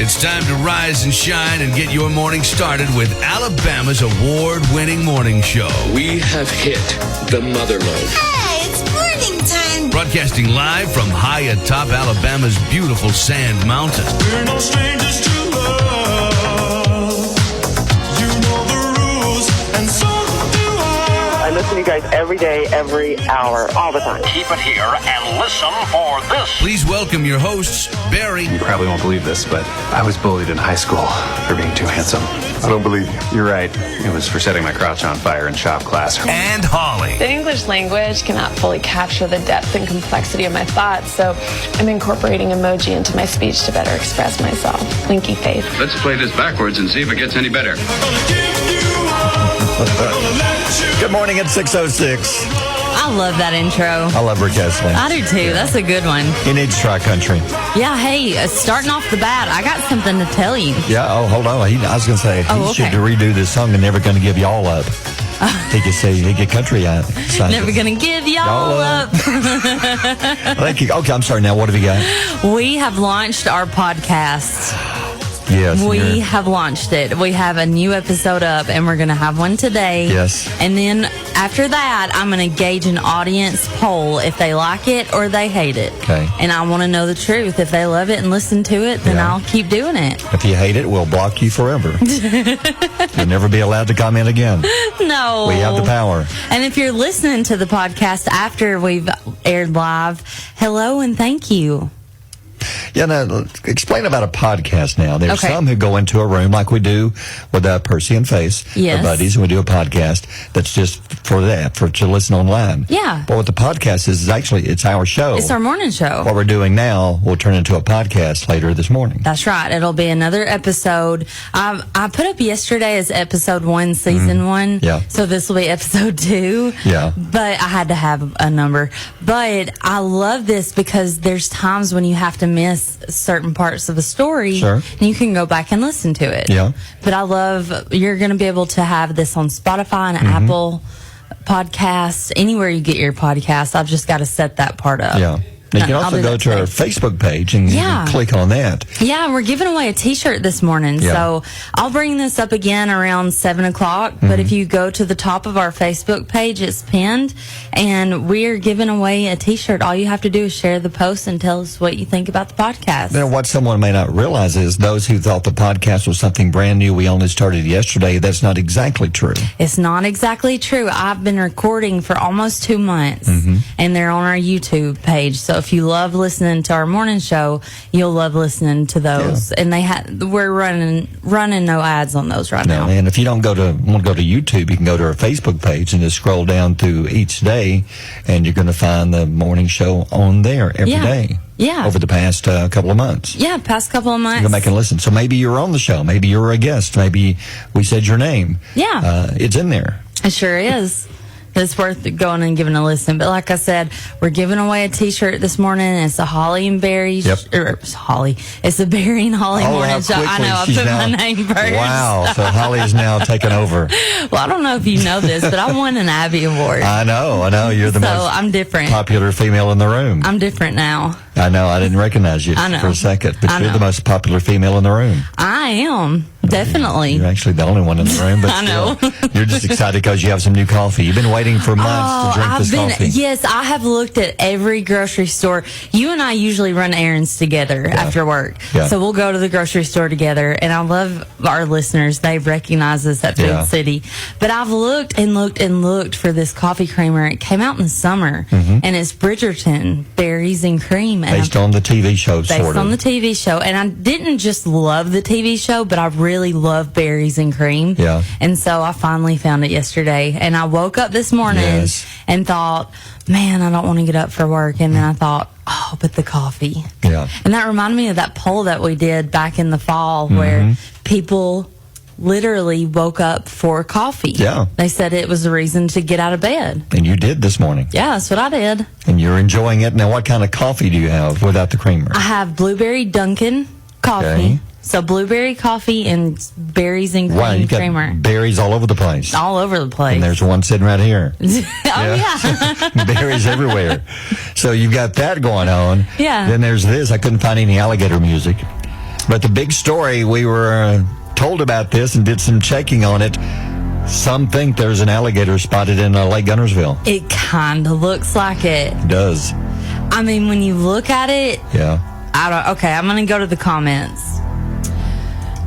It's time to rise and shine and get your morning started with Alabama's award-winning morning show. We have hit the motherlode. Hey, it's morning time. Broadcasting live from high atop Alabama's beautiful sand mountain. We're no strangers to love. You know the rules, and so do I. I listen to you guys every day, every hour, all the time. Keep it here and listen for this. Please welcome your hosts, Barry. You probably won't believe this, but I was bullied in high school for being too handsome. I don't believe you. You're right. It was for setting my crotch on fire in shop class. And Holly. The English language cannot fully capture the depth and complexity of my thoughts, so I'm incorporating emoji into my speech to better express myself. Winky face. Let's play this backwards and see if it gets any better. Good morning at 6:06. I love that intro. I love Rick Astley. I do too. That's a good one. He needs to try country. Yeah, hey, starting off the bat, I got something to tell you. Yeah, hold on. I was going to say, he should redo this song and Never Gonna Give Y'all Up. He could say, he get country out. Never gonna give y'all up. Thank you. Okay, I'm sorry. Now, what have you got? We have launched our podcast. Yes. We have launched it. We have a new episode up, and we're going to have one today. Yes. And then after that, I'm going to gauge an audience poll if they like it or they hate it. Okay. And I want to know the truth. If they love it and listen to it, then I'll keep doing it. If you hate it, we'll block you forever. You'll never be allowed to comment again. No. We have the power. And if you're listening to the podcast after we've aired live, hello and thank you. Yeah, now, explain about a podcast now. There's some who go into a room like we do with Percy and Face, our buddies, and we do a podcast that's just for that, to listen online. Yeah. But what the podcast is actually, it's our show. It's our morning show. What we're doing now will turn into a podcast later this morning. That's right. It'll be another episode. I put up yesterday as episode 1, season 1. Yeah. So this will be episode 2. Yeah. But I had to have a number. But I love this because there's times when you have to miss certain parts of a story. Sure. And you can go back and listen to it. Yeah. But I love, you're going to be able to have this on Spotify and Apple Podcasts, anywhere you get your podcasts. I've just got to set that part up. Yeah. You can also go to our Facebook page and you can click on that. Yeah, we're giving away a T-shirt this morning. Yeah. So I'll bring this up again around 7 o'clock. But if you go to the top of our Facebook page, it's pinned. And we're giving away a T-shirt. All you have to do is share the post and tell us what you think about the podcast. Now, what someone may not realize is those who thought the podcast was something brand new, we only started yesterday, that's not exactly true. It's not exactly true. I've been recording for almost 2 months. And they're on our YouTube page. So if you love listening to our morning show, you'll love listening to those. Yeah. And we're running no ads on those right now. And if you don't want to go to YouTube, you can go to our Facebook page and just scroll down through each day, and you're going to find the morning show on there every day. Yeah. Over the past couple of months. Yeah, past couple of months. You go back and listen. So maybe you're on the show. Maybe you were a guest. Maybe we said your name. Yeah. It's in there. It sure is. It's worth going and giving a listen. But like I said, we're giving away a T-shirt this morning. It's a Holly and Barry. It's Holly. It's a Barry and Holly morning show. I know. I put my name first. Wow. So Holly is now taking over. Well, I don't know if you know this, but I won an Abby Award. I know. You're the most I'm different. Popular female in the room. I'm different now. I know. I didn't recognize you for a second, but you're the most popular female in the room. I am. Definitely. You're actually the only one in the room, but I know. You're just excited because you have some new coffee. You've been waiting for months to drink this coffee. Yes, I have looked at every grocery store. You and I usually run errands together after work. Yeah. So we'll go to the grocery store together, and I love our listeners. They recognize us at Food City. But I've looked and looked and looked for this coffee creamer. It came out in the summer, and it's Bridgerton Berries and Cream. Based on the TV show, Based on the TV show. And I didn't just love the TV show, but I really love berries and cream. Yeah. And so I finally found it yesterday. And I woke up this morning and thought, man, I don't want to get up for work. And then I thought, oh, but the coffee. Yeah. And that reminded me of that poll that we did back in the fall where people literally woke up for coffee. Yeah. They said it was the reason to get out of bed. And you did this morning. Yeah, that's what I did. And you're enjoying it. Now, what kind of coffee do you have without the creamer? I have blueberry Dunkin' coffee. Okay. So blueberry coffee and berries and cream wow, you got creamer. Berries all over the place. All over the place. And there's one sitting right here. Yeah. Berries everywhere. So you've got that going on. Yeah. Then there's this. I couldn't find any alligator music. But the big story, we were told about this and did some checking on it. Some think there's an alligator spotted in Lake Guntersville. It kind of looks like it. It does. I mean, when you look at it, yeah. Okay, I'm going to go to the comments.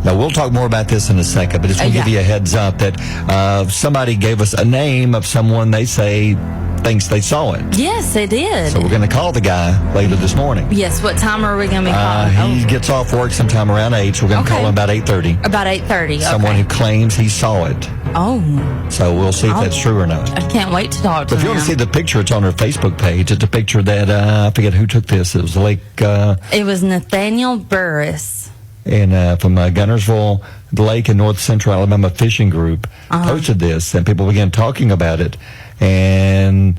Now, we'll talk more about this in a second, but just to give you a heads up that somebody gave us a name of someone they say thinks they saw it. Yes, they did. So we're going to call the guy later this morning. Yes, what time are we going to be calling? He gets off work sometime around 8, so we're going to call him about 8:30. About 8:30, Someone who claims he saw it. Oh. So we'll see if that's true or not. I can't wait to talk to him. But if you want to see the picture, it's on her Facebook page. It's a picture that, I forget who took this. It was Lake... it was Nathaniel Burris. And from Guntersville Lake in North Central Alabama Fishing Group posted this, and people began talking about it. And...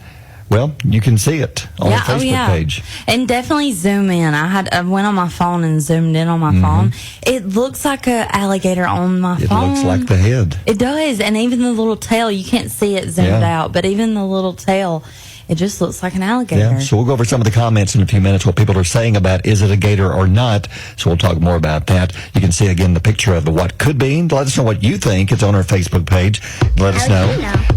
well, you can see it on the Facebook page. And definitely zoom in. I went on my phone and zoomed in on my phone. It looks like an alligator on my phone. It looks like the head. It does. And even the little tail, you can't see it zoomed out, but even the little tail, it just looks like an alligator. Yeah, so we'll go over some of the comments in a few minutes, what people are saying about is it a gator or not. So we'll talk more about that. You can see, again, the picture of what could be. Let us know what you think. It's on our Facebook page. Let us know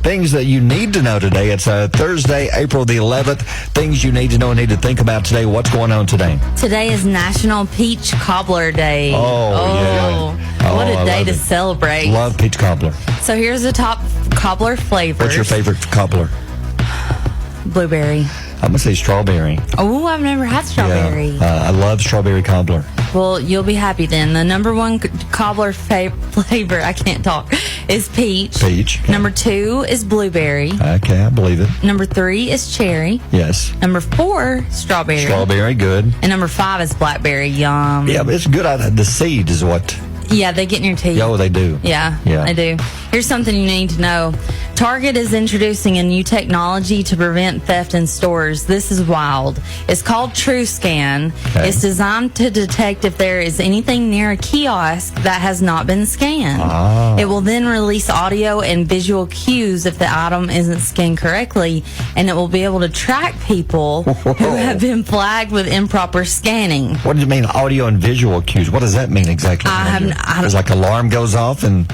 things that you need to know today. It's Thursday, April the 11th. Things you need to know and need to think about today. What's going on today? Today is National Peach Cobbler Day. Yeah. What a day to celebrate. Love peach cobbler. So here's the top cobbler flavors. What's your favorite cobbler? Blueberry. I'm going to say strawberry. Oh, I've never had strawberry. Yeah, I love strawberry cobbler. Well, you'll be happy then. The number one cobbler flavor, I can't talk, is peach. Peach. Okay. Number 2 is blueberry. Okay, I believe it. Number 3 is cherry. Yes. Number 4, strawberry. Strawberry, good. And number 5 is blackberry. Yum. Yeah, but it's good. The seed is what... yeah, they get in your teeth. Oh, they do. Yeah, they do. Here's something you need to know. Target is introducing a new technology to prevent theft in stores. This is wild. It's called TrueScan. Okay. It's designed to detect if there is anything near a kiosk that has not been scanned. It will then release audio and visual cues if the item isn't scanned correctly, and it will be able to track people who have been flagged with improper scanning. What do you mean, audio and visual cues? What does that mean exactly? There's like alarm goes off and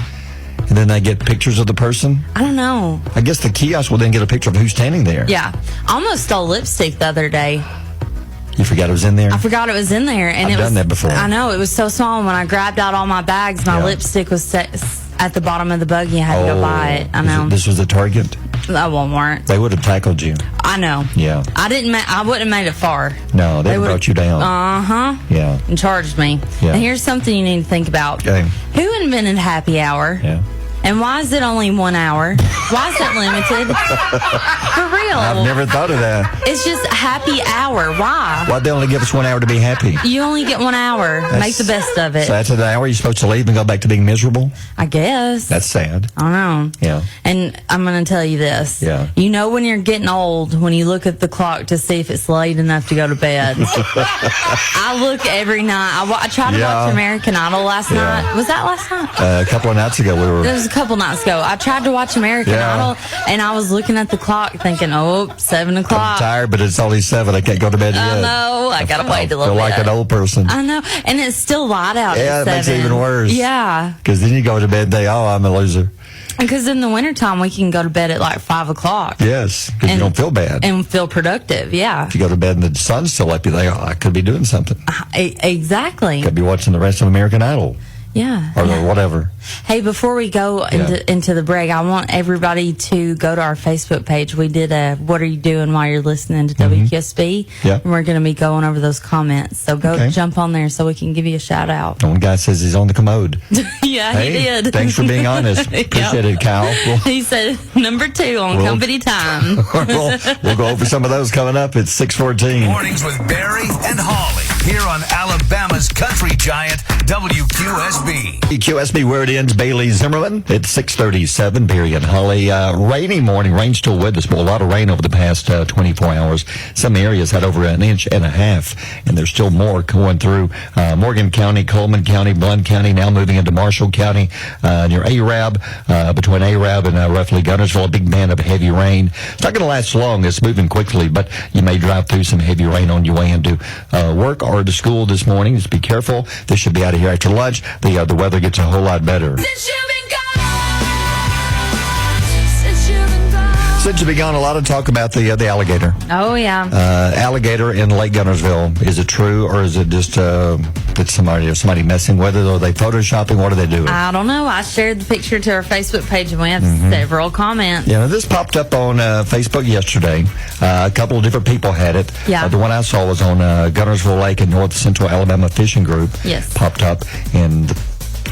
then they get pictures of the person? I don't know. I guess the kiosk will then get a picture of who's standing there. Yeah. I almost stole lipstick the other day. You forgot it was in there? I forgot it was in there. And I've done that before. I know. It was so small. When I grabbed out all my bags, my lipstick was set at the bottom of the buggy. I had to go buy it. I know. This was the Target? Walmart. They would have tackled you. I know. Yeah. I wouldn't have made it far. No, they brought you down. Yeah. And charged me. Yeah. And here's something you need to think about. Okay. Who invented happy hour? Yeah. And why is it only 1 hour? Why is it limited? For real. I've never thought of that. It's just happy hour. Why? Why'd they only give us 1 hour to be happy? You only get 1 hour. Make the best of it. So after the hour, you're supposed to leave and go back to being miserable? I guess. That's sad. I know. Yeah. And I'm going to tell you this. Yeah. You know when you're getting old when you look at the clock to see if it's late enough to go to bed. I look every night. I tried to watch American Idol last night. Was that last night? A couple of nights ago. It was a couple nights ago. I tried to watch American Idol, and I was looking at the clock thinking, 7 o'clock. I'm tired, but it's only 7. I can't go to bed yet. I know. I got to wait a little bit. I feel like an old person. I know. And it's still light out at 7. Yeah, it makes it even worse. Yeah. Because then you go to bed and think, I'm a loser. Because in the wintertime, we can go to bed at like 5 o'clock. Yes, because you don't feel bad. And feel productive, yeah. If you go to bed and the sun's still up, you think, I could be doing something. Exactly. Could be watching the rest of American Idol. Yeah. Or whatever. Hey, before we go into the break, I want everybody to go to our Facebook page. We did a What Are You Doing While You're Listening to WQSB? Yeah. And we're going to be going over those comments. So go jump on there so we can give you a shout out. One guy says he's on the commode. Yeah, he did. Thanks for being honest. Appreciate it, Kyle. He said number 2 on company time. We'll go over some of those coming up at 6:14. Mornings with Barry and Holly here on Alabama's country giant WQSB. QSB where it ends, Bailey Zimmerman. It's 6:37. Barry and Holly. Rainy morning. Rain still with us, but a lot of rain over the past 24 hours. Some areas had over 1.5 inches, and there's still more going through Morgan County, Coleman County, Blount County, now moving into Marshall County, near Arab, between Arab and roughly Guntersville. A big band of heavy rain. It's not going to last long. It's moving quickly, but you may drive through some heavy rain on your way into work or to school this morning. Just be careful. This should be out of here after lunch. The weather gets a whole lot better. Since you've been gone, a lot of talk about the alligator. Oh, yeah. Alligator in Lake Guntersville. Is it true, or is it just that somebody messing with it? Or are they photoshopping? What are they doing? I don't know. I shared the picture to our Facebook page, and we have several comments. Yeah, this popped up on Facebook yesterday. A couple of different people had it. Yeah. The one I saw was on Guntersville Lake in North Central Alabama Fishing Group. Yes. Popped up, and the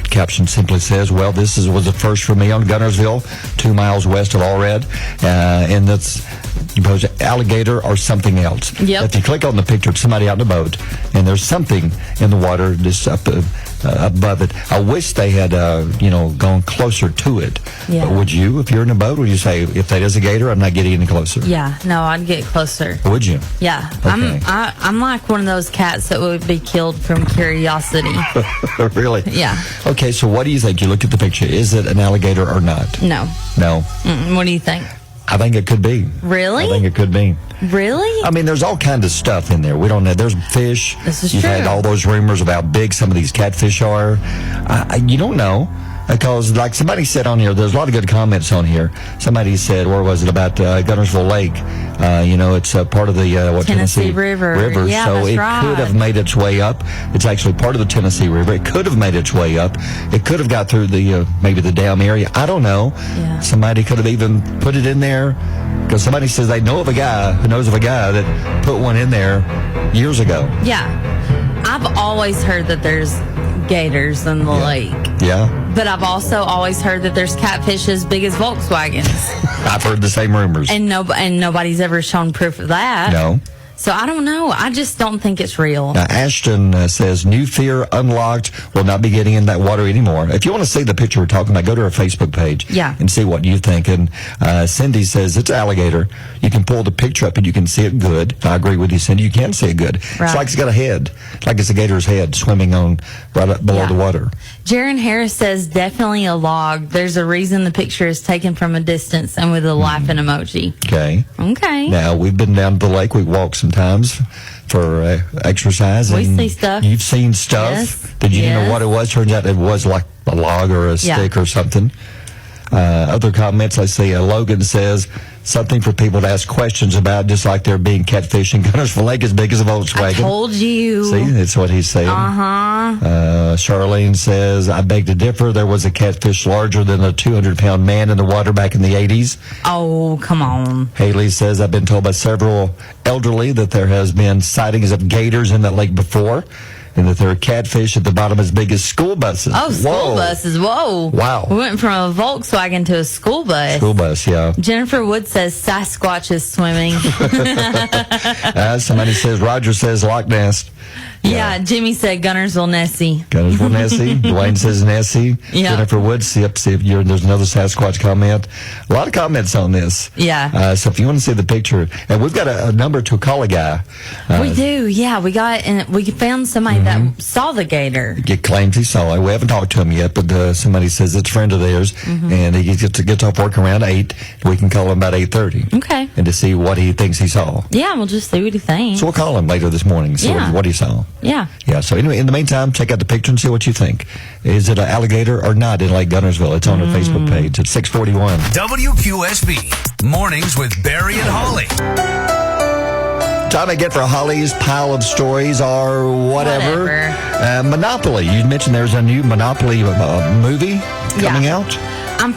caption simply says, well, this was the first for me on Guntersville, 2 miles west of Allred. And that's alligator or something else. Yep. If you click on the picture of somebody out in the boat, and there's something in the water just up above it. I wish they had, gone closer to it. Yeah. But would you, if you're in a boat, would you say, if that is a gator, I'm not getting any closer? Yeah, no, I'd get closer. Would you? Yeah. Okay. I'm like one of those cats that would be killed from curiosity. Really? Yeah. Okay, so what do you think? You looked at the picture. Is it an alligator or not? No. No? What do you think? I think it could be. Really? I think it could be. Really? I mean, there's all kinds of stuff in there. We don't know. There's fish. This is You've true. had all those rumors about how big some of these catfish are. You don't know. Because, like somebody said on here, there's a lot of good comments on here. Somebody said, where was it, about Guntersville Lake? It's part of the Tennessee River. Yeah, so that's it right. could have made its way up. It's actually part of the Tennessee River. It could have made its way up. It could have got through the maybe the dam area. I don't know. Yeah. Somebody could have even put it in there. Because somebody says they know of a guy who knows of a guy that put one in there years ago. Yeah. I've always heard that there's gators in the lake. Yeah. But I've also always heard that there's catfish as big as Volkswagens. I've heard the same rumors. And nobody's ever shown proof of that. No. So I don't know. I just don't think it's real. Now, Ashton says, new fear unlocked, will not be getting in that water anymore. If you want to see the picture we're talking about, go to our Facebook page and see what you think. And Cindy says, it's alligator. You can pull the picture up and you can see it good. I agree with you, Cindy. You can see it good. Right. It's like it's got a head, like it's a gator's head swimming on right up below the water. Jaron Harris says, definitely a log. There's a reason the picture is taken from a distance and with a laughing emoji. Okay. Okay. Now, we've been down to the lake. We walked sometimes for exercise. We and see stuff. You've seen stuff. Yes. Did you know what it was? Turns out it was like a log or a stick or something. Other comments, I see Logan says, something for people to ask questions about, just like there being catfish in Guntersville Lake as big as a Volkswagen. I told you. See, that's what he's saying. Charlene says, I beg to differ. There was a catfish larger than a 200-pound man in the water back in the 80s. Oh, come on. Haley says, I've been told by several elderly that there has been sightings of gators in that lake before, and that there are catfish at the bottom as big as school buses. Oh, school buses. Whoa. Wow. We went from a Volkswagen to a school bus. School bus, yeah. Jennifer Wood says Sasquatch is swimming. Somebody says, Roger says Loch Ness. Yeah, Jimmy said Guntersville Nessie. Guntersville Nessie. Dwayne says Nessie. Yeah. Jennifer Wood, see if there's another Sasquatch comment. A lot of comments on this. Yeah. So if you want to see the picture, and we've got a number to call a guy. We do, yeah. We found somebody that saw the gator. He claims he saw it. We haven't talked to him yet, but somebody says it's a friend of theirs, and he gets off work around 8. We can call him about 8:30. Okay. And to see what he thinks he saw. Yeah, we'll just see what he thinks. So we'll call him later this morning and see what he saw. Yeah. Yeah, so anyway, in the meantime, check out the picture and see what you think. Is it an alligator or not in Lake Guntersville? It's on our Facebook page. It's 641. WQSB, Mornings with Barry and Holly. Time again for Holly's Pile of Stories or whatever. Monopoly. You mentioned there's a new Monopoly movie coming out. I'm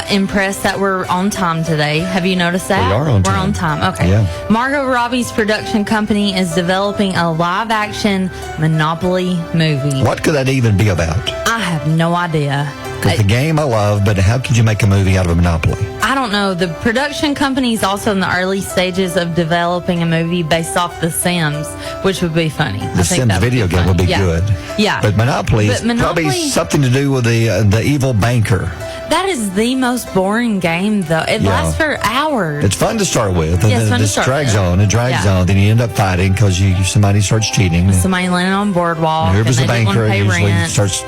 impressed that we're on time today. Have you noticed that? We are on time. We're on time. Okay. Yeah. Margot Robbie's production company is developing a live-action Monopoly movie. What could that even be about? I have no idea. Because the game I love, but how could you make a movie out of a Monopoly? I don't know. The production company is also in the early stages of developing a movie based off The Sims, which would be funny. The Sims video game would be good. Yeah. But Monopoly is probably something to do with the evil banker. That is the most boring game, though. It lasts for hours. It's fun to start with, and then it drags on. It drags on. Then you end up fighting because somebody starts cheating. Somebody landing on boardwalk. Whoever's the banker usually starts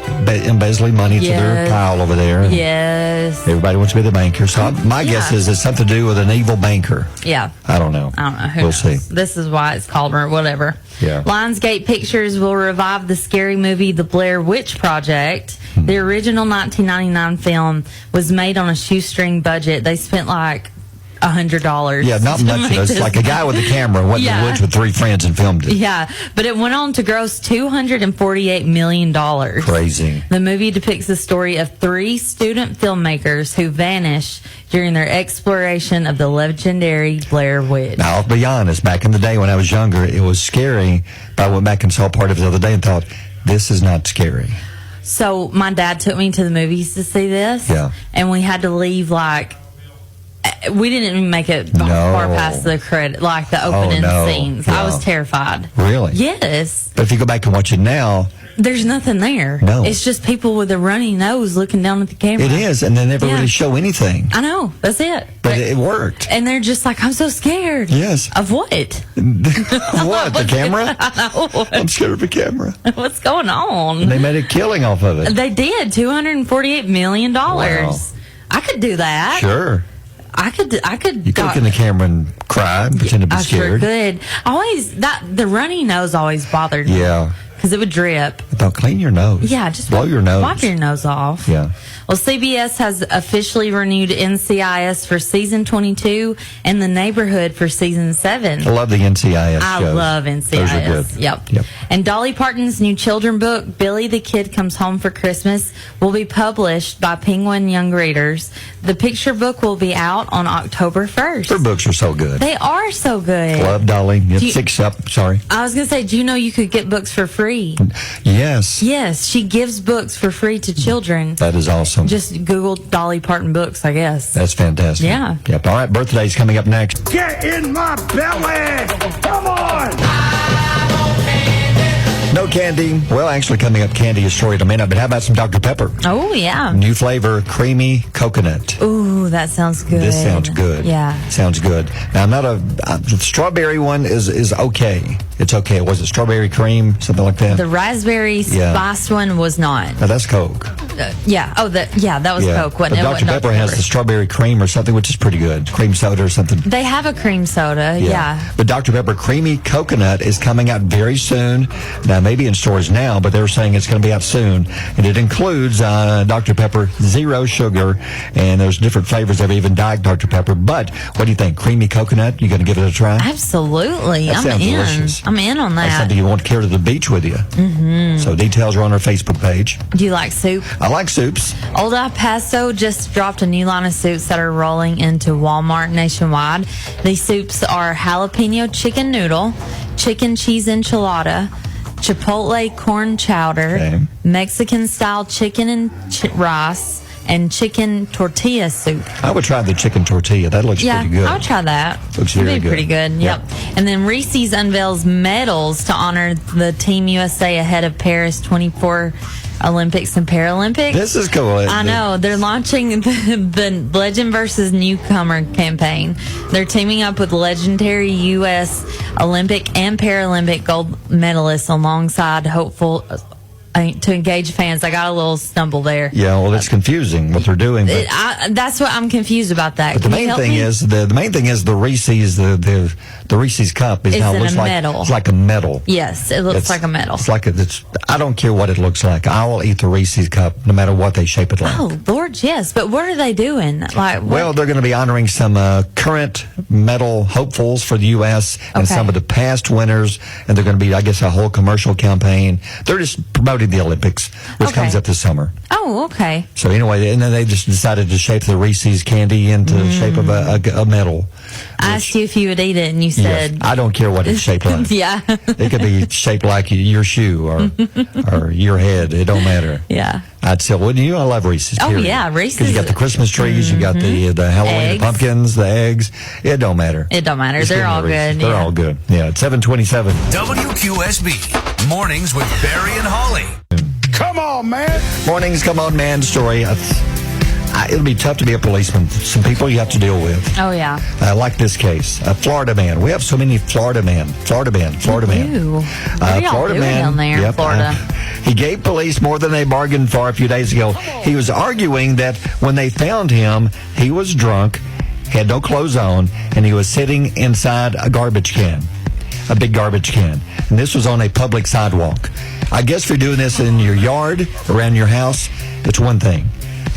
embezzling money to their pile over there. Yes. Everybody wants to be the banker. So my guess is it's something to do with an evil banker. Yeah. I don't know. Who knows? See. This is why it's called or whatever. Yeah. Lionsgate Pictures will revive the scary movie The Blair Witch Project. The original 1999 film was made on a shoestring budget. They spent like $100. Yeah, not much. It's like a guy with a camera went to the woods with 3 friends and filmed it. Yeah, but it went on to gross $248 million. Crazy. The movie depicts the story of 3 student filmmakers who vanish during their exploration of the legendary Blair Witch. Now, I'll be honest, back in the day when I was younger, it was scary, but I went back and saw part of it the other day and thought, this is not scary. So my dad took me to the movies to see this. Yeah. And we had to leave we didn't even make it far past the credit, like the opening scenes. Yeah. I was terrified. Really? Yes. But if you go back and watch it now, there's nothing there. No. It's just people with a runny nose looking down at the camera. It is, and they never really show anything. I know. That's it. But it worked. And they're just like, I'm so scared. Yes. Of what? What? The camera? I know. I'm scared of the camera. What's going on? And they made a killing off of it. They did. $248 million. Wow. I could do that. Sure. I could. You could look in the camera and cry and pretend to be scared. I sure could. The runny nose always bothered me. Yeah. Because it would drip. I thought, clean your nose. Yeah, just blow your nose. Wipe your nose off. Yeah. Well, CBS has officially renewed NCIS for season 22 and The Neighborhood for season 7. I love the NCIS I shows. love NCIS. Those are good. Yep. And Dolly Parton's new children book, Billy the Kid Comes Home for Christmas, will be published by Penguin Young Readers. The picture book will be out on October 1st. Her books are so good. They are so good. Love Dolly. Sorry. I was going to say, do you know you could get books for free? Yes. Yes, she gives books for free to children. That is awesome. Just Google Dolly Parton books, I guess. That's fantastic. Yeah. Yep. All right, birthday's coming up next. Get in my belly! Come on! No candy. Well, actually, coming up, candy is short in a minute, but how about some Dr. Pepper? Oh, yeah. New flavor, creamy coconut. Ooh, that sounds good. This sounds good. Yeah. Sounds good. Now, I'm not the strawberry one is okay. It's okay. Was it strawberry cream, something like that? The raspberry spiced one was not. Now, that's Coke. Yeah. Oh, that was Coke. But Dr. Pepper has the strawberry cream or something, which is pretty good. Cream soda or something. They have a cream soda, yeah. But Dr. Pepper Creamy Coconut is coming out very soon. Now, maybe in stores now, but they're saying it's going to be out soon. And it includes Dr. Pepper Zero Sugar, and there's different flavors of even Diet Dr. Pepper. But what do you think? Creamy Coconut? You going to give it a try? Absolutely. That sounds in. delicious. I'm in on that. That's something you want to carry to the beach with you. Mm-hmm. So details are on our Facebook page. Do you like soup? I like soups. Old El Paso just dropped a new line of soups that are rolling into Walmart nationwide. These soups are jalapeno chicken noodle, chicken cheese enchilada, chipotle corn chowder, Mexican-style chicken and rice, and chicken tortilla soup. I would try the chicken tortilla. That looks pretty good. I would try that. Looks very good. Pretty good. Yep. And then Reese's unveils medals to honor the Team USA ahead of Paris 24 Olympics and Paralympics. This is cool. I know. They're launching the Legend versus Newcomer campaign. They're teaming up with legendary U.S. Olympic and Paralympic gold medalists alongside hopeful to engage fans. I got a little stumble there. Yeah, well, it's confusing what they're doing. But that's what I'm confused about that. But the main thing is the Reese's the Reese's cup is now looks like medal. It's like a medal. Yes, it looks like a medal. It's like I don't care what it looks like. I will eat the Reese's cup no matter what they shape it like. Oh Lord, yes. But what are they doing? Well, they're going to be honoring some current medal hopefuls for the U.S. and some of the past winners, and they're going to be, I guess, a whole commercial campaign. They're just promoting the Olympics, which comes up this summer. Oh, okay. So anyway, and then they just decided to shape the Reese's candy into the shape of a medal. I asked you if you would eat it, and you said... Yes, I don't care what it's shaped like. Yeah. It could be shaped like your shoe or your head. It don't matter. Yeah. I'd say, wouldn't you? I love Reese's. Oh, yeah, Reese's. Because you got the Christmas trees, you got the Halloween, the pumpkins, the eggs. It don't matter. It don't matter. Just They're all good. They're all good. Yeah, it's 7:27. WQSB. Mornings with Barry and Holly. Come on, man. Mornings, come on, man story. It'll be tough to be a policeman. Some people you have to deal with. Oh, yeah. Like this case, a Florida man. We have so many Florida men. Florida man. What are y'all Florida doing man down there in Florida? He gave police more than they bargained for a few days ago. He was arguing that when they found him, he was drunk, had no clothes on, and he was sitting inside a garbage can, a big garbage can. And this was on a public sidewalk. I guess if you're doing this in your yard, around your house, it's one thing.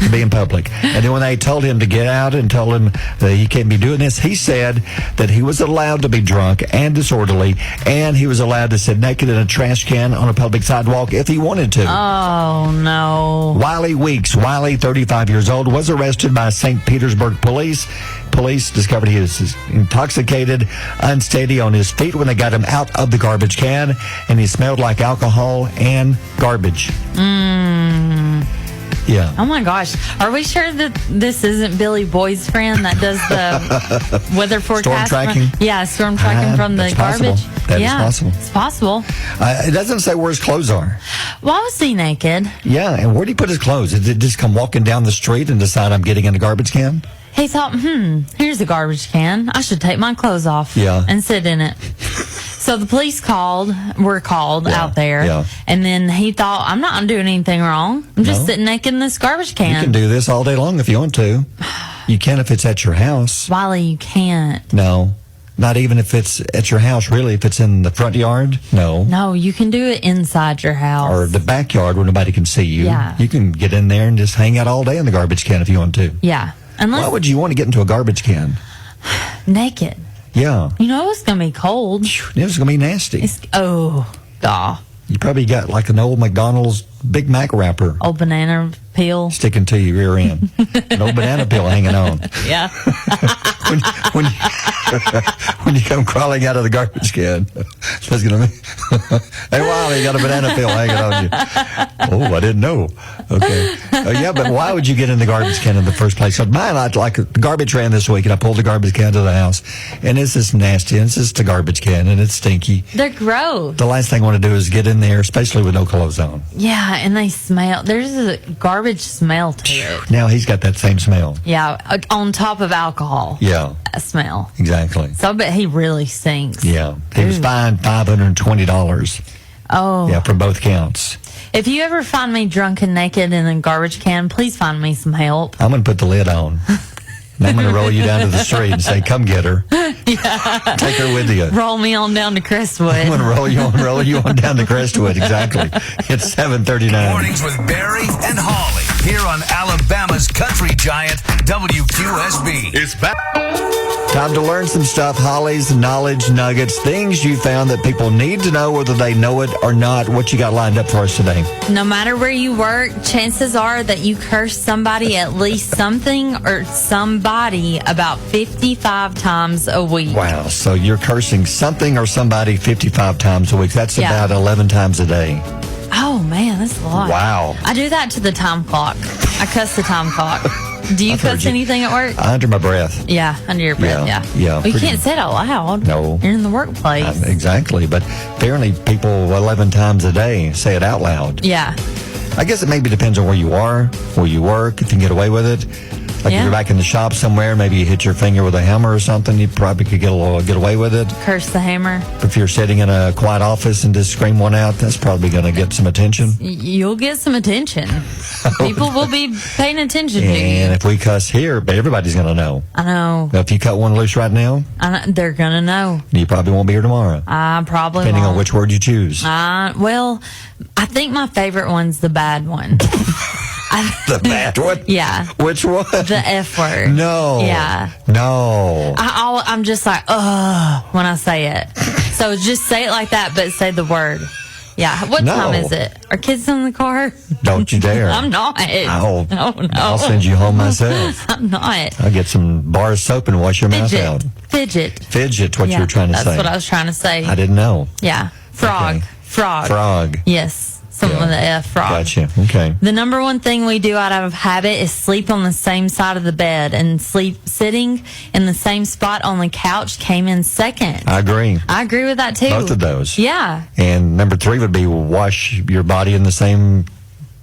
To be in public. And then when they told him to get out and told him that he can't be doing this, he said that he was allowed to be drunk and disorderly, and he was allowed to sit naked in a trash can on a public sidewalk if he wanted to. Oh, no. Wiley Weeks, 35 years old, was arrested by St. Petersburg police. Police discovered he was intoxicated, unsteady on his feet when they got him out of the garbage can, and he smelled like alcohol and garbage. Yeah. Oh my gosh. Are we sure that this isn't Billy Boyd's friend that does the weather forecast? Storm tracking? Yeah, storm tracking from the garbage. That is possible. It's possible. It doesn't say where his clothes are. Why was he naked? Yeah, and where did he put his clothes? Did he just come walking down the street and decide I'm getting in the garbage can? He thought, here's a garbage can. I should take my clothes off and sit in it. So the police were called out there, and then he thought, I'm not doing anything wrong. I'm just sitting naked in this garbage can. You can do this all day long if you want to. You can if it's at your house. Wiley, you can't. No, not even if it's at your house, really. If it's in the front yard, no. No, you can do it inside your house. Or the backyard where nobody can see you. Yeah. You can get in there and just hang out all day in the garbage can if you want to. Yeah. Why would you want to get into a garbage can? Naked. Yeah. You know it's going to be cold. It was going to be nasty. God. You probably got like an old McDonald's Big Mac wrapper. Old banana peel. Sticking to your rear end. An old banana peel hanging on. Yeah. when you come crawling out of the garbage can, that's going to be, hey, Wiley, you got a banana peel hanging on you. Oh, I didn't know. Okay. Yeah, but why would you get in the garbage can in the first place? So mine, I like the garbage ran this week, and I pulled the garbage can to the house, and it's just nasty, and it's just a garbage can, and it's stinky. They're gross. The last thing I want to do is get in there, especially with no clothes on. Yeah, and they smell. There's a garbage smell to it. Now he's got that same smell. Yeah, on top of alcohol. Yeah. That smell. Exactly. So I bet he really stinks. Yeah. He was fined $520. Oh. Yeah, for both counts. If you ever find me drunk and naked in a garbage can, please find me some help. I'm going to put the lid on. And I'm going to roll you down to the street and say, come get her. Yeah. Take her with you. Roll me on down to Crestwood. I'm going to roll you on down to Crestwood. Exactly. It's 7:39. Mornings with Barry and Holly here on Alabama's country giant WQSB. It's back. Time to learn some stuff. Holly's knowledge nuggets, things you found that people need to know whether they know it or not. What you got lined up for us today? No matter where you work, chances are that you curse somebody at least something or somebody about 55 times a week. Wow. So you're cursing something or somebody 55 times a week. That's about 11 times a day. Oh, man, that's a lot. Wow. I do that to the time clock. I cuss the time clock. Do you cuss anything at work? Under my breath. Yeah, under your breath, yeah. Yeah. Well, you can't say it out loud. No. You're in the workplace. Exactly. But apparently people 11 times a day say it out loud. Yeah. I guess it maybe depends on where you are, where you work, if you can get away with it. Like if you're back in the shop somewhere, maybe you hit your finger with a hammer or something, you probably could get away with it. Curse the hammer. If you're sitting in a quiet office and just scream one out, that's probably going to get some attention. You'll get some attention. People will be paying attention to you. And if we cuss here, everybody's going to know. I know. Now, if you cut one loose right now, they're going to know. You probably won't be here tomorrow. I probably Depending won't. on which word you choose. Well, I think my favorite one's the bad one. The bad one? Yeah. Which one? The F word. No. Yeah. No. I'm just like, ugh, when I say it. So just say it like that, but say the word. Yeah. What time is it? Are kids in the car? Don't you dare. I'm not. Oh, no. I'll send you home myself. I'm not. I'll get some bar of soap and wash your mouth out. Fidget, what you were trying to say. That's what I was trying to say. I didn't know. Yeah. Frog. Okay. Frog. Yes. Something with the F, frog. Gotcha. Okay. The number one thing we do out of habit is sleep on the same side of the bed, and sitting in the same spot on the couch came in second. I agree. I agree with that too. Both of those. Yeah. And number 3 would be wash your body in the same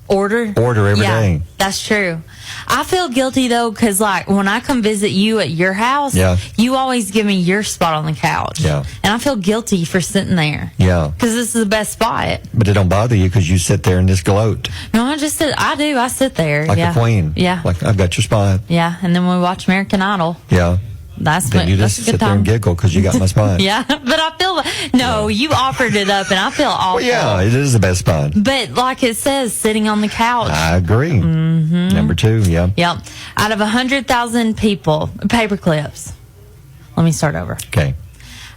Order every day. That's true. I feel guilty though, because like when I come visit you at your house, you always give me your spot on the couch. Yeah. And I feel guilty for sitting there. Yeah. Because this is the best spot. But it don't bother you because you sit there and just gloat. No, I sit there. Like a queen. Yeah. Like, I've got your spot. Yeah. And then we watch American Idol. Yeah. Then you just sit there and giggle because you got my spot. Yeah, but I feel you offered it up, and I feel awful. Well, yeah, it is the best spot. But like it says, sitting on the couch. I agree. Mm-hmm. Number 2, yeah. Yep. Out of 100,000 people, paper clips. Let me start over. Okay.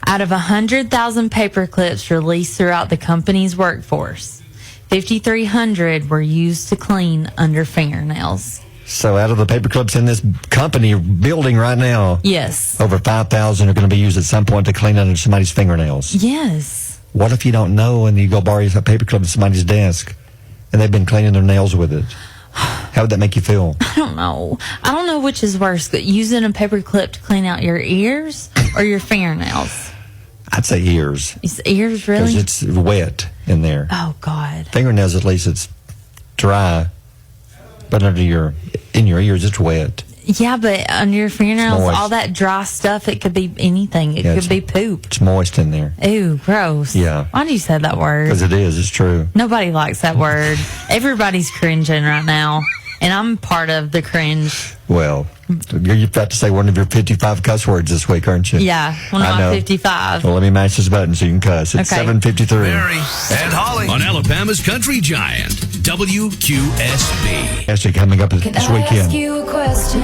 Out of 100,000 paper clips released throughout the company's workforce, 5,300 were used to clean under fingernails. So out of the paper clips in this company building right now, yes, over 5,000 are going to be used at some point to clean under somebody's fingernails. Yes. What if you don't know and you go borrow a paper clip at somebody's desk and they've been cleaning their nails with it? How would that make you feel? I don't know. I don't know which is worse, using a paper clip to clean out your ears or your fingernails. I'd say ears. Is ears really? Because it's wet in there. Oh, God. Fingernails, at least it's dry. But in your ears, it's wet. Yeah, but under your fingernails, moist. all that dry stuff, it could be anything. It could be poop. It's moist in there. Ew, gross. Yeah. Why do you say that word? Because it is. It's true. Nobody likes that word. Everybody's cringing right now. And I'm part of the cringe. Well, you're about to say one of your 55 cuss words this week, aren't you? Yeah, one of my 55. Well, let me mash this button so you can cuss. It's 7:53. Mary and Holly on Alabama's Country Giant, WQSB. Actually, coming up this weekend. Ask you a question.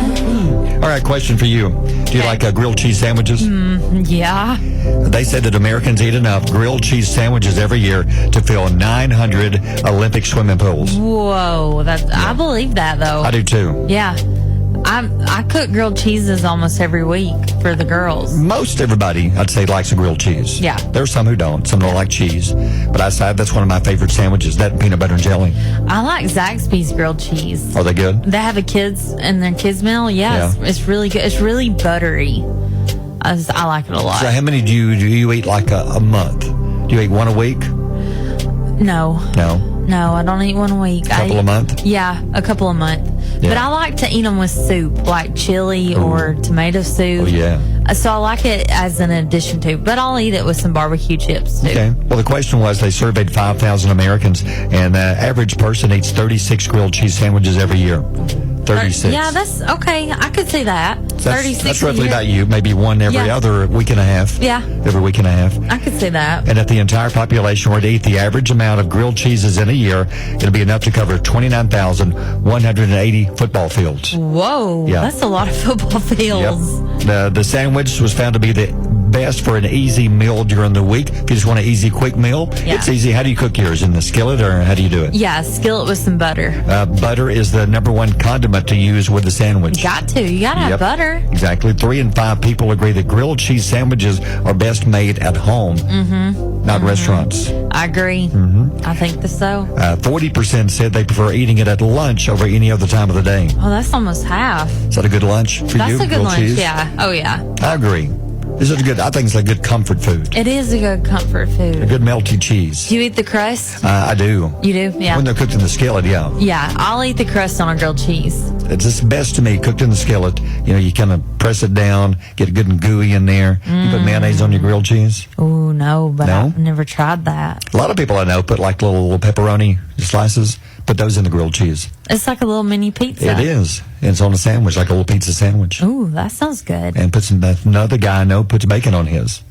All right, question for you. Do you like grilled cheese sandwiches? Yeah. They said that Americans eat enough grilled cheese sandwiches every year to fill 900 Olympic swimming pools. Whoa, I believe that though. I do too. Yeah. I cook grilled cheeses almost every week for the girls. Most everybody, I'd say, likes a grilled cheese. Yeah. There's some who don't. Some don't like cheese. But that's one of my favorite sandwiches, that and peanut butter and jelly. I like Zaxby's grilled cheese. Are they good? They have a their kids meal. Yeah. It's really good. It's really buttery. I like it a lot. So how many do you eat like a month? Do you eat one a week? No. No, I don't eat one a week. A couple a month? Yeah, a couple a month. Yeah. But I like to eat them with soup, like chili or tomato soup. Oh, yeah. So I like it as an addition to, but I'll eat it with some barbecue chips, too. Okay. Well, the question was, they surveyed 5,000 Americans, and the average person eats 36 grilled cheese sandwiches every year. 36. Yeah, that's okay. I could see that. 36. That's roughly about you. Maybe one every other week and a half. Yeah. Every week and a half. I could see that. And if the entire population were to eat the average amount of grilled cheeses in a year, it'll be enough to cover 29,180 football fields. Whoa. Yeah. That's a lot of football fields. Yep. The sandwich was found to be the best for an easy meal during the week. If you just want an easy, quick meal, it's easy. How do you cook yours? In the skillet, or how do you do it? Yeah, skillet with some butter. Butter is the number one condiment to use with the sandwich. You got to have butter. Exactly. 3 in 5 people agree that grilled cheese sandwiches are best made at home, not restaurants. I agree. I think so. 40% said they prefer eating it at lunch over any other time of the day. Oh, that's almost half. Is that a good lunch for you? That's a good lunch, cheese? yeah. Oh, yeah. I agree. This is good. I think it's a good comfort food. It is a good comfort food. A good melty cheese. Do you eat the crust? I do. You do? Yeah. When they're cooked in the skillet, yeah. Yeah, I'll eat the crust on a grilled cheese. It's just best to me, cooked in the skillet. You kind of press it down, get it good and gooey in there. You put mayonnaise on your grilled cheese? Oh, no, but No? I've never tried that. A lot of people I know put like little pepperoni slices, put those in the grilled cheese. It's like a little mini pizza. It is. And it's on a sandwich, like a little pizza sandwich. Ooh, that sounds good. And another guy I know puts bacon on his.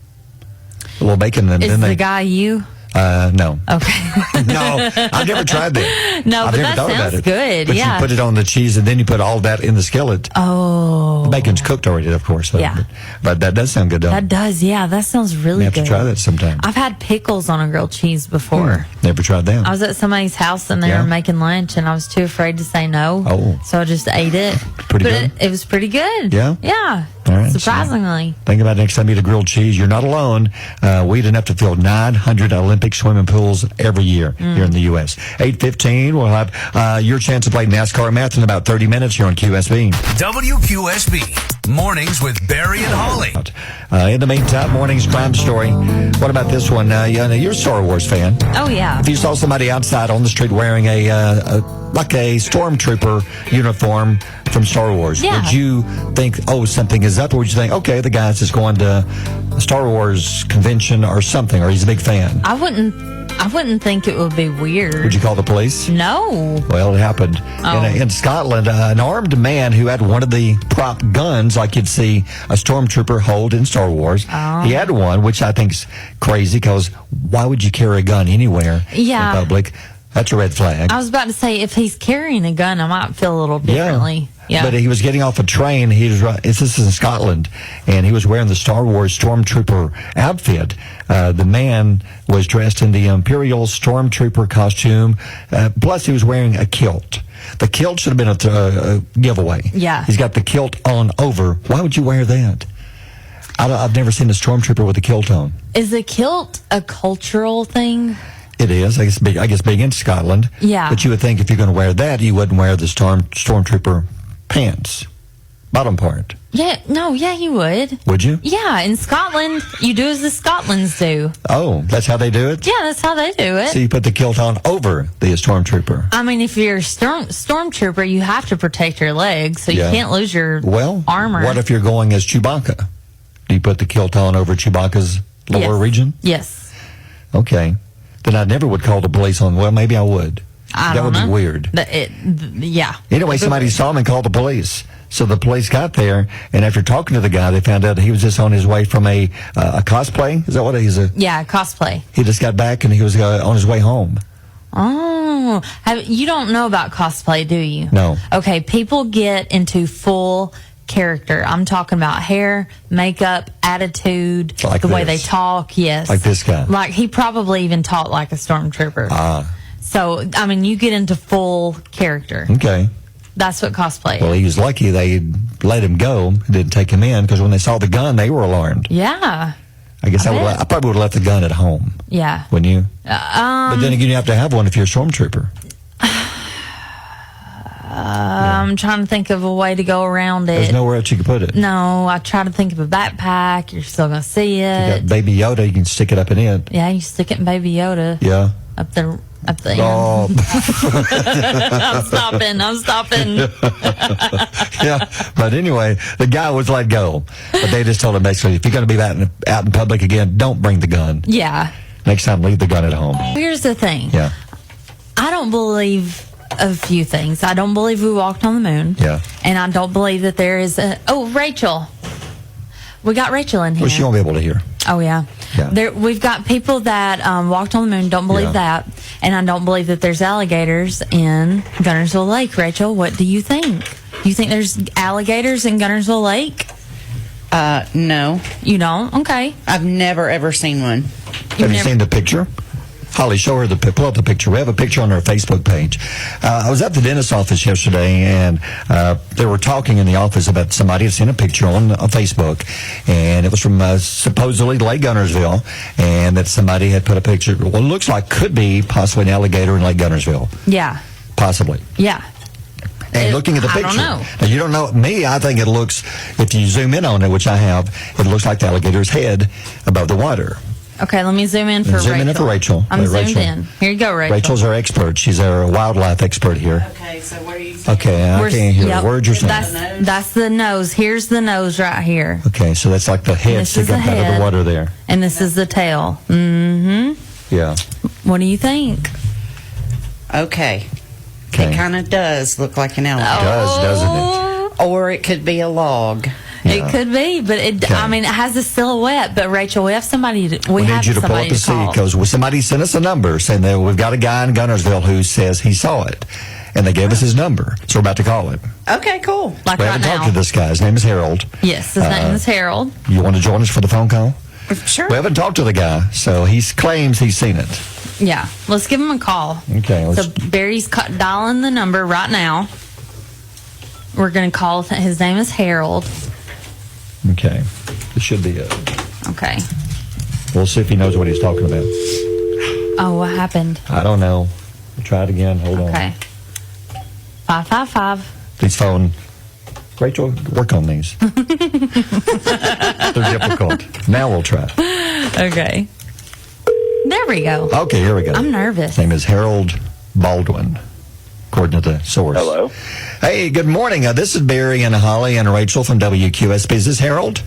A little bacon. And Is then the guy you? No. Okay. No, I've never tried that. No, I've but never that thought about sounds it. good. But you put it on the cheese, and then you put all that in the skillet. Oh. The bacon's cooked already, of course. Yeah. But that does sound good, though. That does, yeah. That sounds really You have good. to try that sometime. I've had pickles on a grilled cheese before. Never tried that. I was at somebody's house and they were making lunch, and I was too afraid to say no. Oh. So I just ate it. Pretty good? It was pretty good. Yeah? Yeah. All right, Surprisingly. Think about next time you eat a grilled cheese. You're not alone. We eat enough to fill 900 Olympic swimming pools every year here in the U.S. 8:15, we'll have your chance to play NASCAR Math in about 30 minutes here on QSB. WQSB. Mornings with Barry and Holly. In the meantime, morning's crime story. What about this one? You're a Star Wars fan. Oh, yeah. If you saw somebody outside on the street wearing a stormtrooper uniform from Star Wars, would you think, something is up? Or would you think, okay, the guy's just going to a Star Wars convention or something, or he's a big fan? I wouldn't think it would be weird. Would you call the police? No. Well, it happened. In Scotland, an armed man who had one of the prop guns like you'd see a stormtrooper hold in Star Wars. He had one, which I think's crazy, because why would you carry a gun anywhere in public? That's a red flag. I was about to say, if he's carrying a gun, I might feel a little differently. Yeah. But he was getting off a train. This is in Scotland, and he was wearing the Star Wars Stormtrooper outfit. The man was dressed in the Imperial Stormtrooper costume, plus he was wearing a kilt. The kilt should have been a giveaway. Yeah. He's got the kilt on over. Why would you wear that? I've never seen a Stormtrooper with a kilt on. Is a kilt a cultural thing? It is. I guess big in Scotland. Yeah. But you would think if you're going to wear that, you wouldn't wear the Stormtrooper pants, bottom part. Yeah, you would. Would you? Yeah, in Scotland, you do as the Scotlands do. Oh, that's how they do it? Yeah, that's how they do it. So you put the kilt on over the Stormtrooper. I mean, if you're a Stormtrooper, you have to protect your legs, so you can't lose your armor. What if you're going as Chewbacca? Do you put the kilt on over Chewbacca's lower region? Yes. Okay. Then I never would call the police on, well, maybe I would. That would be weird. Yeah. Anyway, somebody saw him and called the police. So the police got there, and after talking to the guy, they found out he was just on his way from a cosplay. Is that what he's a? Yeah, cosplay. He just got back, and he was on his way home. Oh, you don't know about cosplay, do you? No. Okay, people get into full character. I'm talking about hair, makeup, attitude, like the way this. they talk. Yes. Like this guy. Like he probably even talked like a stormtrooper. So, I mean, you get into full character. Okay. That's what cosplay is. Well, he was lucky they let him go, didn't take him in, because when they saw the gun, they were alarmed. Yeah. I guess I probably would have left the gun at home. Yeah. Wouldn't you? But then again, you have to have one if you're a stormtrooper. I'm trying to think of a way to go around it. There's nowhere else you could put it. No, I try to think of a backpack. You're still going to see it. You got Baby Yoda, you can stick it up in it. Yeah, you stick it in Baby Yoda. Yeah. Up the Oh. I'm stopping. Yeah, but anyway, the guy was let go. But they just told him basically, if you're going to be out in public again, don't bring the gun. Yeah. Next time, leave the gun at home. Here's the thing. Yeah. I don't believe a few things. I don't believe we walked on the moon. Yeah. And I don't believe that there is a... Oh, Rachel. We got Rachel in here. Well, she won't be able to hear. Oh, yeah. We've got people that walked on the moon, don't believe that. And I don't believe that there's alligators in Guntersville Lake. Rachel, what do you think? Do you think there's alligators in Guntersville Lake? No. You don't? Okay. I've never, ever seen one. Have you seen the picture? Holly, show her pull up the picture. We have a picture on our Facebook page. I was at the dentist's office yesterday, and they were talking in the office about somebody had seen a picture on Facebook, and it was from supposedly Lake Guntersville, and that somebody had put a picture. Well, it looks like could be possibly an alligator in Lake Guntersville. Yeah. Possibly. Yeah. And looking at the picture, I don't know. Now, you don't know me. I think it looks, if you zoom in on it, which I have, it looks like the alligator's head above the water. Okay, let me zoom in for Rachel. Zoom in for Rachel. I'm zoomed in. Here you go, Rachel. Rachel's our expert. She's our wildlife expert here. Okay, so what are you saying? Okay, I can't hear a word you're saying. That's the nose. Here's the nose right here. Okay, so that's like the head sticking up out of the water there. And this is the tail. Mm-hmm. Yeah. What do you think? Okay. It kind of does look like an alligator. It does, doesn't it? Or it could be a log. It could be, but I mean, it has a silhouette. But Rachel, we have somebody. We need you to pull up the seat because somebody sent us a number saying that we've got a guy in Guntersville who says he saw it, and they gave us his number, so we're about to call him. Okay, cool. Like we right haven't now. talked to this guy. His name is Harold. Yes, his name is Harold. You want to join us for the phone call? Sure. We haven't talked to the guy, so he claims he's seen it. Yeah, let's give him a call. Okay. So Barry's dialing the number right now. We're going to call. His name is Harold. Okay. It should be it. Okay. We'll see if he knows what he's talking about. Oh, what happened? I don't know. We'll try it again. Hold on. Okay. 555. Please phone. Rachel, work on these. They're difficult. Now we'll try. Okay. There we go. Okay, here we go. I'm nervous. His name is Harold Baldwin, according to the source. Hello. Hey, good morning. This is Barry and Holly and Rachel from WQSB. Is this Harold?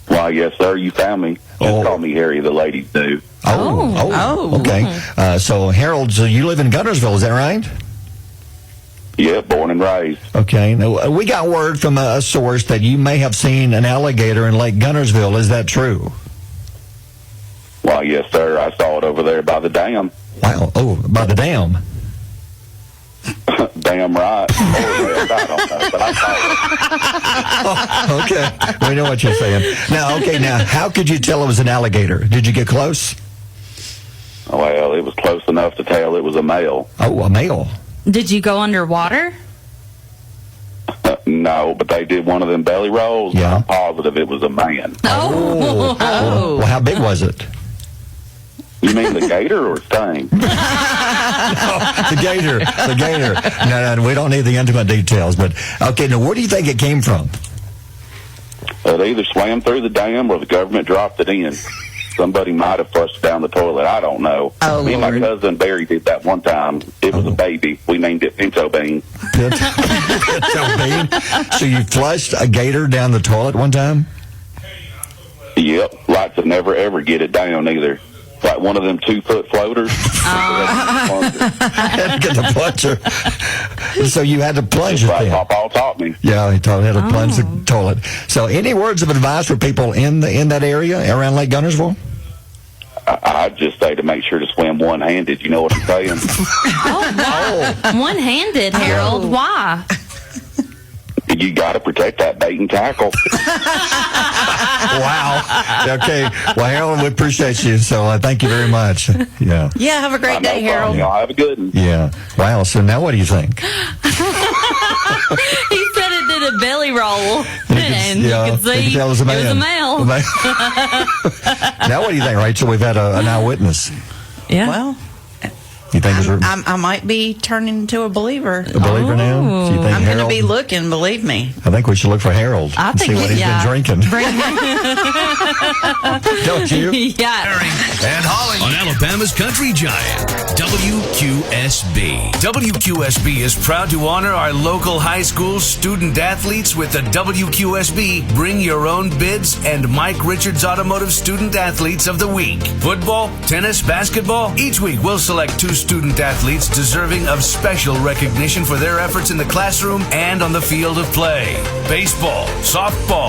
Why, yes, sir. You found me. Just call me Harry. The ladies do. Okay. So, Harold, so you live in Guntersville, is that right? Yeah, born and raised. Okay. Now, we got word from a source that you may have seen an alligator in Lake Guntersville. Is that true? Why, yes, sir. I saw it over there by the dam. Wow. Oh, by the dam. Damn right. I don't know, but I saw it. Okay. We know what you're saying. Now, how could you tell it was an alligator? Did you get close? Well, it was close enough to tell it was a male. Oh, a male. Did you go underwater? No, but they did one of them belly rolls. Yeah. I'm positive it was a man. Oh. Well, how big was it? You mean the gator or Sting? No, the gator. The gator. No, we don't need the intimate details. But, okay, now where do you think it came from? They either swam through the dam or the government dropped it in. Somebody might have flushed down the toilet. I don't know. Oh, Me and my Lord. cousin Barry did that one time. It was a baby. We named it Pinto Bean. Pinto Bean? So you flushed a gator down the toilet one time? Yep. Lights would never, ever get it down either. Like one of them 2-foot floaters. Had to get the plunger. So you had to plunge it then. Papa taught me. Yeah, he taught how to plunge the toilet. So any words of advice for people in that area around Lake Guntersville? I'd just say to make sure to swim one-handed. You know what I'm saying? One-handed, Harold. Why? You got to protect that bait and tackle. Wow. Okay. Well, Harold, we appreciate you. So thank you very much. Yeah. Yeah, have a great day, Harold. Y'all have a good one. Yeah. Wow. So now what do you think? He said it did a belly roll. And you could see tell it was a male. Now what do you think, Rachel? We've had an eyewitness. Yeah. Well, You think I might be turning into a believer. a believer now? So you think I'm going to Harold? be looking, believe me. I think we should look for Harold I and think see what he's been drinking. Don't you? Yeah. And Holly on Alabama's Country Giant, WQSB. WQSB is proud to honor our local high school student athletes with the WQSB Bring Your Own Bids and Mike Richards Automotive Student Athletes of the Week. Football, tennis, basketball. Each week we'll select 2 student athletes deserving of special recognition for their efforts in the classroom and on the field of play. Baseball, softball,